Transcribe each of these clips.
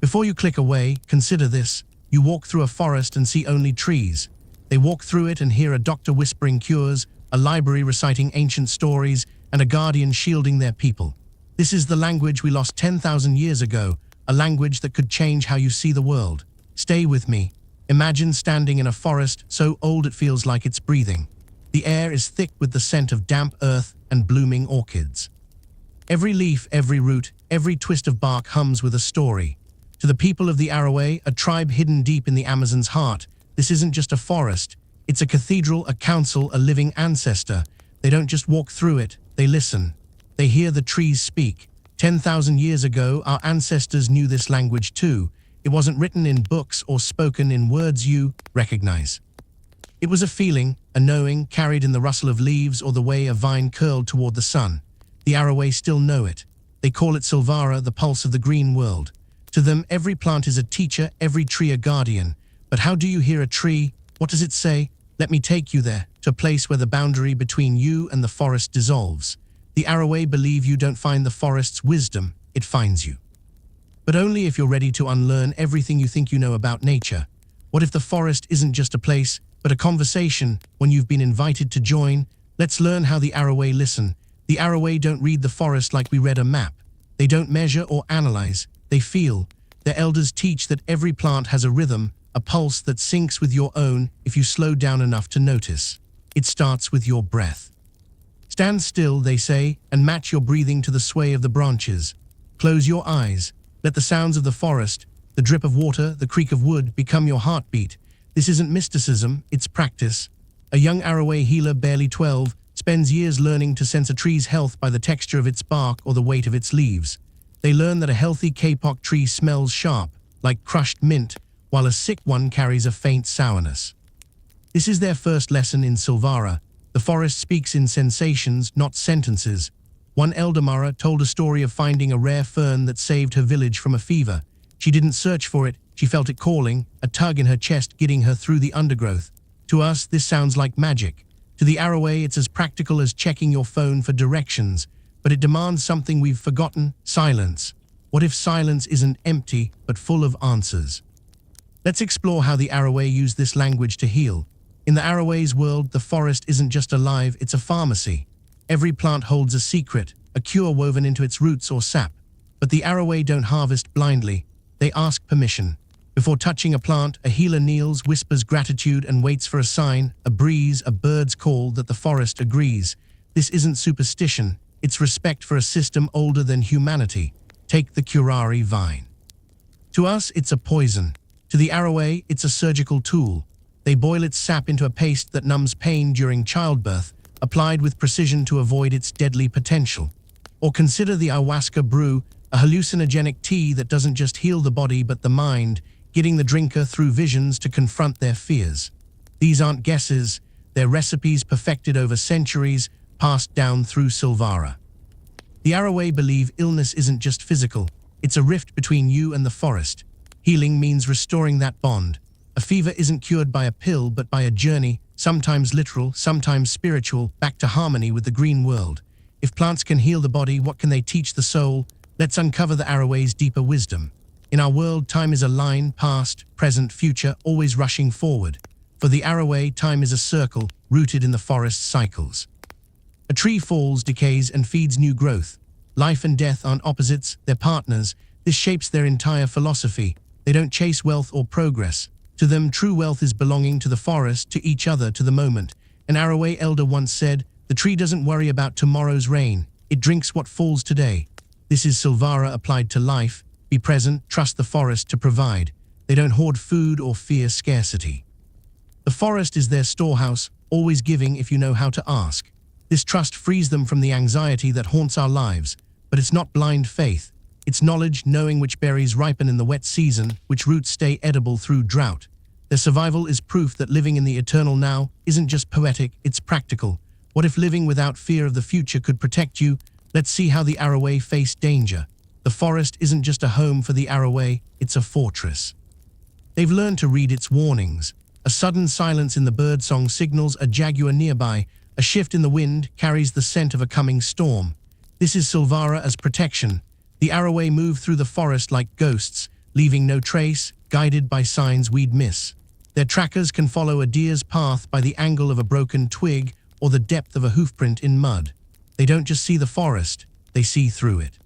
Before you click away, consider this. You walk through a forest and see only trees. They walk through it and hear a doctor whispering cures, a library reciting ancient stories, and a guardian shielding their people. This is the language we lost 10,000 years ago, a language that could change how you see the world. Stay with me. Imagine standing in a forest so old it feels like it's breathing. The air is thick with the scent of damp earth and blooming orchids. Every leaf, every root, every twist of bark hums with a story. To the people of the Arawé, a tribe hidden deep in the Amazon's heart, this isn't just a forest. It's a cathedral, a council, a living ancestor. They don't just walk through it, they listen. They hear the trees speak. 10,000 years ago, our ancestors knew this language too. It wasn't written in books or spoken in words you recognize. It was a feeling, a knowing, carried in the rustle of leaves or the way a vine curled toward the sun. The Arawé still know it. They call it Silvara, the pulse of the green world. To them, every plant is a teacher, every tree a guardian. But how do you hear a tree? What does it say? Let me take you there, to a place where the boundary between you and the forest dissolves. The Arawé believe you don't find the forest's wisdom, it finds you. But only if you're ready to unlearn everything you think you know about nature. What if the forest isn't just a place, but a conversation? When you've been invited to join, let's learn how the Arawé listen. The Arawé don't read the forest like we read a map. They don't measure or analyze, they feel. Their elders teach that every plant has a rhythm, a pulse that syncs with your own if you slow down enough to notice. It starts with your breath. Stand still, they say, and match your breathing to the sway of the branches. Close your eyes. Let the sounds of the forest, the drip of water, the creak of wood become your heartbeat. This isn't mysticism, it's practice. A young Arawé healer, barely 12, spends years learning to sense a tree's health by the texture of its bark or the weight of its leaves. They learn that a healthy kapok tree smells sharp, like crushed mint, while a sick one carries a faint sourness. This is their first lesson in Silvara. The forest speaks in sensations, not sentences. One elder Mara told a story of finding a rare fern that saved her village from a fever. She didn't search for it, she felt it calling, a tug in her chest guiding her through the undergrowth. To us, this sounds like magic. To the Arawé, it's as practical as checking your phone for directions, but it demands something we've forgotten: silence. What if silence isn't empty, but full of answers? Let's explore how the Arawé use this language to heal. In the Arawé's world, the forest isn't just alive, it's a pharmacy. Every plant holds a secret, a cure woven into its roots or sap. But the Arawé don't harvest blindly. They ask permission. Before touching a plant, a healer kneels, whispers gratitude, and waits for a sign, a breeze, a bird's call that the forest agrees. This isn't superstition, it's respect for a system older than humanity. Take the curare vine. To us, it's a poison. To the Arawé, it's a surgical tool. They boil its sap into a paste that numbs pain during childbirth, applied with precision to avoid its deadly potential. Or consider the ayahuasca brew, a hallucinogenic tea that doesn't just heal the body but the mind, getting the drinker through visions to confront their fears. These aren't guesses, they're recipes perfected over centuries, passed down through Silvara. The Arawé believe illness isn't just physical, it's a rift between you and the forest. Healing means restoring that bond. A fever isn't cured by a pill but by a journey, sometimes literal, sometimes spiritual, back to harmony with the green world. If plants can heal the body, what can they teach the soul? Let's uncover the Arawé's deeper wisdom. In our world, time is a line, past, present, future, always rushing forward. For the Arawé, time is a circle, rooted in the forest's cycles. A tree falls, decays, and feeds new growth. Life and death aren't opposites, they're partners. This shapes their entire philosophy. They don't chase wealth or progress. To them, true wealth is belonging to the forest, to each other, to the moment. An Arawé elder once said, "The tree doesn't worry about tomorrow's rain. It drinks what falls today." This is Silvara applied to life. Be present, trust the forest to provide. They don't hoard food or fear scarcity. The forest is their storehouse, always giving if you know how to ask. This trust frees them from the anxiety that haunts our lives. But it's not blind faith. It's knowledge, knowing which berries ripen in the wet season, which roots stay edible through drought. Their survival is proof that living in the eternal now isn't just poetic, it's practical. What if living without fear of the future could protect you? Let's see how the Arawé face danger. The forest isn't just a home for the Arawé, it's a fortress. They've learned to read its warnings. A sudden silence in the birdsong signals a jaguar nearby. A shift in the wind carries the scent of a coming storm. This is Silvara as protection. The Arawé move through the forest like ghosts, leaving no trace, guided by signs we'd miss. Their trackers can follow a deer's path by the angle of a broken twig or the depth of a hoofprint in mud. They don't just see the forest, they see through it.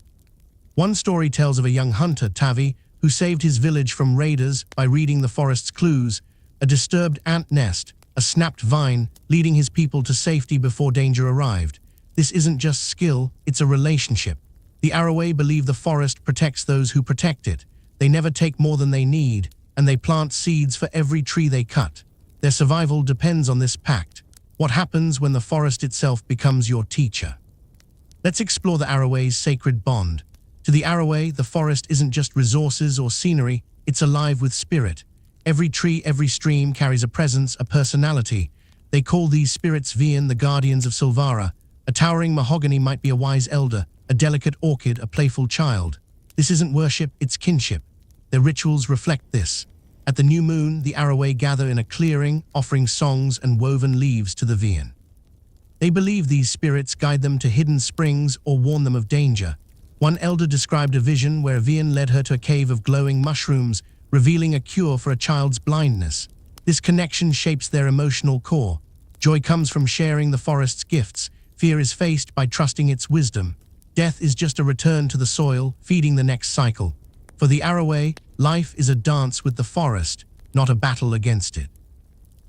One story tells of a young hunter, Tavi, who saved his village from raiders by reading the forest's clues: a disturbed ant nest, a snapped vine, leading his people to safety before danger arrived. This isn't just skill, it's a relationship. The Arawé believe the forest protects those who protect it. They never take more than they need, and they plant seeds for every tree they cut. Their survival depends on this pact. What happens when the forest itself becomes your teacher? Let's explore the Arawé's sacred bond. To the Arawé, the forest isn't just resources or scenery, it's alive with spirit. Every tree, every stream carries a presence, a personality. They call these spirits Vian, the guardians of Silvara. A towering mahogany might be a wise elder, a delicate orchid, a playful child. This isn't worship, it's kinship. Their rituals reflect this. At the new moon, the Arawé gather in a clearing, offering songs and woven leaves to the Vian. They believe these spirits guide them to hidden springs or warn them of danger. One elder described a vision where Vian led her to a cave of glowing mushrooms, revealing a cure for a child's blindness. This connection shapes their emotional core. Joy comes from sharing the forest's gifts. Fear is faced by trusting its wisdom. Death is just a return to the soil, feeding the next cycle. For the Arawé, life is a dance with the forest, not a battle against it.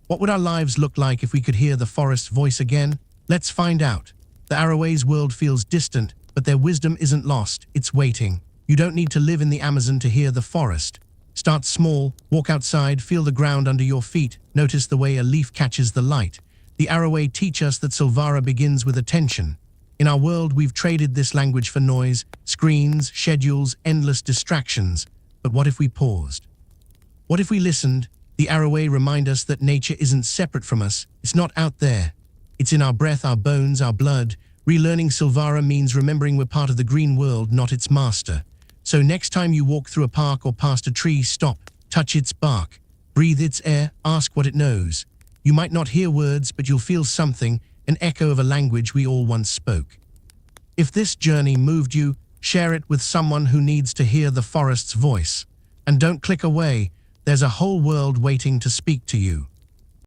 What would our lives look like if we could hear the forest's voice again? Let's find out. The Arawé's world feels distant, but their wisdom isn't lost, it's waiting. You don't need to live in the Amazon to hear the forest. Start small, walk outside, feel the ground under your feet, notice the way a leaf catches the light. The Arawé teach us that Silvara begins with attention. In our world, we've traded this language for noise, screens, schedules, endless distractions. But what if we paused? What if we listened? The Arawé remind us that nature isn't separate from us. It's not out there. It's in our breath, our bones, our blood. Relearning Silvara means remembering we're part of the green world, not its master. So next time you walk through a park or past a tree, stop, touch its bark, breathe its air, ask what it knows. You might not hear words, but you'll feel something, an echo of a language we all once spoke. If this journey moved you, share it with someone who needs to hear the forest's voice. And don't click away, there's a whole world waiting to speak to you.